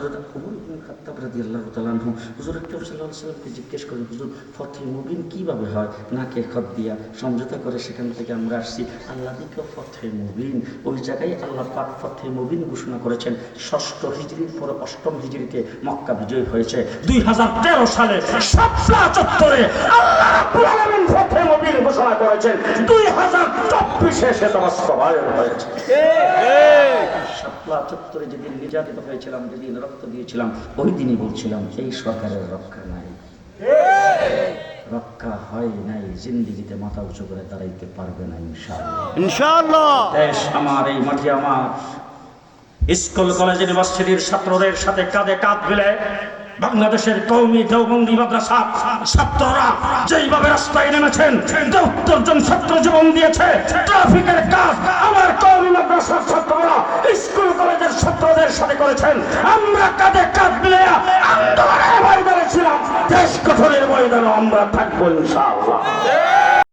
হযরত ওমর ইবনে খাত্তাব রাদিয়াল্লাহু তাআলা আনহু হুজুর আকরাম সাল্লাল্লাহু আলাইহি ওয়াসাল্লামকে জিজ্ঞেস করে, হুজুর ফতহে মুবিন কিভাবে হয়? নাকে খত দিয়া সমঝোতা করে সেখান থেকে আমরা আসছি। আল্লাহ দিকে ফতহে মুবিন, ওই জায়গায় আল্লাহ পাক ফতহে মুবিন ঘোষণা করেছেন। 6ষ্ঠ হিজরির পরে 8ম হিজরিতে মক্কা বিজয় হয়েছে। 2013 সালে শাপলা চত্বরে আল্লাহ রাব্বুল আলামিন ফতহে মুবিন ঘোষণা করেছেন। 2024 সেটা বাস্তবায়ন হয়েছে। শাপলা চত্বরে যেদিন নির্যাতিত হয়েছিলাম, যেদিন রক্ত দিয়েছিলাম, ওই দিনই বলছিলাম এই সরকারের রক্ষা নাই, রক্ষা হয় নাই, জিন্দেগিতে মাথা উঁচু করে দাঁড়াইতে পারবে না ইনশাআল্লাহ। ইনশাআল্লাহ। দেশ আমার, এই মাটি আমার। স্কুল কলেজ ইউনিভার্সিটির ছাত্রদের সাথে কাঁধে কাঁধ মিলে বাংলাদেশের কওমি দেওবন্দি মাদ্রাসা ছাত্ররা যেইভাবে রাস্তায় নেমেছেন, ৭৩ জন ছাত্র জীবন দিয়েছে, ট্রাফিকের কাজ আমার কওমি মাদ্রাসার ছাত্ররা স্কুল কলেজের ছাত্রদের সাথে করেছেন। আমরা কাঁধে কাঁধ মিলে আন্দোলনের ময়দানে ছিলাম, দেশ গঠনের ময়দানে আমরা থাকবো ইনশাআল্লাহ।